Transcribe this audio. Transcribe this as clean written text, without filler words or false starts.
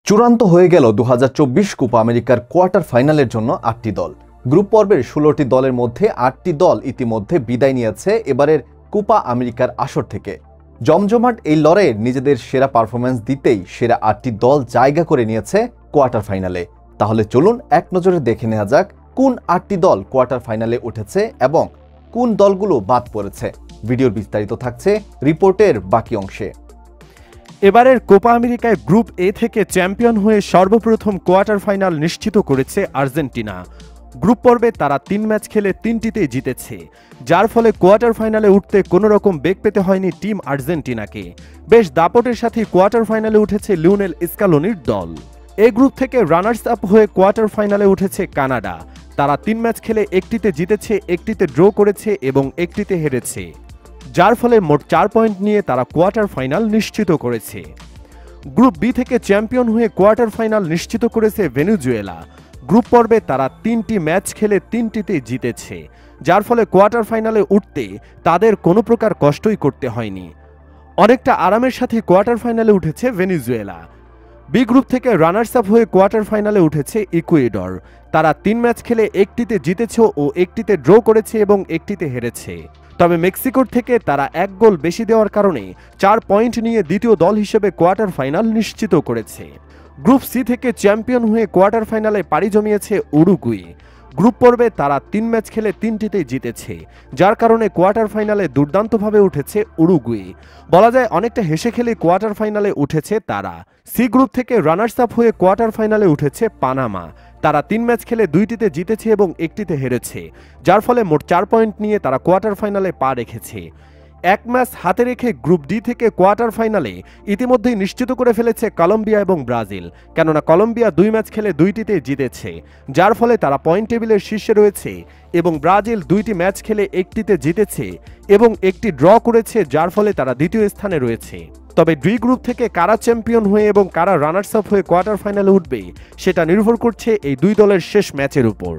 চূড়ান্ত হয়ে গেল 2024 কোপা আমেরিকার কোয়ার্টার ফাইনালের জন্য 8টি দল। গ্রুপ পর্বের 16টি দলের মধ্যে 8টি দল ইতিমধ্যে বিদায় নিয়েছে এবারের কোপা আমেরিকার আসর থেকে। জমজমাট এই লড়াইয়ে নিজেদের সেরা পারফরম্যান্স দিতেই সেরা 8টি দল জায়গা করে নিয়েছে কোয়ার্টার ফাইনালে। তাহলে চলুন এক নজরে দেখে নেওয়া যাক কোন 8টি দল কোয়ার্টার ফাইনালে উঠেছে এবং কোন দলগুলো বাদ পড়েছে। ভিডিওর বিস্তারিত থাকছে রিপোর্টের বাকি অংশে। এবারের কোপা আমেরিকায় গ্রুপ এ থেকে চ্যাম্পিয়ন হয়ে সর্বপ্রথম কোয়ার্টার ফাইনাল নিশ্চিত করেছে আর্জেন্টিনা। গ্রুপ পর্বে তারা 3 ম্যাচ খেলে 3টিতেই জিতেছে, যার ফলে কোয়ার্টার ফাইনালে উঠতে কোনো রকম বেগ পেতে হয়নি টিম আর্জেন্টিনাকে। বেশ দাপটের সাথে কোয়ার্টার ফাইনালে উঠেছে লিওনেল স্কালোনির দল। এই গ্রুপ থেকে রানার্স আপ হয়ে কোয়ার্টার ফাইনালে উঠেছে কানাডা। তারা 3 ম্যাচ খেলে 1টিতে জিতেছে, 1টিতে ড্র করেছে এবং 1টিতে হেরেছে, যার ফলে মোট 4 পয়েন্ট নিয়ে তারা কোয়ার্টার ফাইনাল নিশ্চিত করেছে। গ্রুপ বি থেকে চ্যাম্পিয়ন হয়ে কোয়ার্টার ফাইনাল নিশ্চিত করেছে ভেনেজুয়েলা। গ্রুপ পর্বে তারা 3টি ম্যাচ খেলে 3টিতে জিতেছে, যার ফলে কোয়ার্টার ফাইনালে উঠতে তাদের কোনো প্রকার কষ্টই করতে হয়নি। অনেকটা আরামের সাথে কোয়ার্টার ফাইনালে উঠেছে ভেনেজুয়েলা। বি গ্রুপ থেকে রানার্স আপ হয়ে কোয়ার্টার ফাইনালে উঠেছে ইকুয়েডর। তারা 3 ম্যাচ খেলে 1টিতে জিতেছে ও 1টিতে ড্র করেছে এবং 1টিতে হেরেছে। তবে মেক্সিকোর থেকে তারা 1 গোল বেশি দেওয়ার কারণে 4 পয়েন্ট নিয়ে দ্বিতীয় দল হিসেবে কোয়ার্টার ফাইনাল নিশ্চিত করেছে। গ্রুপ সি থেকে চ্যাম্পিয়ন হয়ে কোয়ার্টার ফাইনালে পাড়ি জমিয়েছে উরুগুয়ে। গ্রুপ পর্বে তারা 3 ম্যাচ খেলে 3টিতেই জিতেছে, যার কারণে কোয়ার্টার ফাইনালে দুর্দান্তভাবে উঠেছে উরুগুয়ে। বলা যায় অনেকটা হেসে খেলে কোয়ার্টার ফাইনালে উঠেছে তারা। সি গ্রুপ থেকে রানার্স আপ হয়ে কোয়ার্টার ফাইনালে উঠেছে পানামা। তারা 3 ম্যাচ খেলে 2টিতে জিতেছে এবং 1টিতে হেরেছে, যার ফলে মোট 4 পয়েন্ট নিয়ে তারা কোয়ার্টার ফাইনালে পা রেখেছে। 1 ম্যাচ হাতে রেখে গ্রুপ ডি থেকে কোয়ার্টার ফাইনালে ইতিমধ্যেই নিশ্চিত করে ফেলেছে কলম্বিয়া এবং ব্রাজিল, কেননা কলম্বিয়া 2 ম্যাচ খেলে 2টিতে জিতেছে, যার ফলে তারা পয়েন্ট টেবিলের শীর্ষে রয়েছে এবং ব্রাজিল 2টি ম্যাচ খেলে 1টিতে জিতেছে এবং 1টি ড্র করেছে, যার ফলে তারা দ্বিতীয় স্থানে রয়েছে। তবে ডি গ্রুপ থেকে কারা চ্যাম্পিয়ন হয়ে এবং কারা রানার্স আপ হয়ে কোয়ার্টার ফাইনালে উঠবে সেটা নির্ভর করছে এই দুই দলের শেষ ম্যাচের উপর।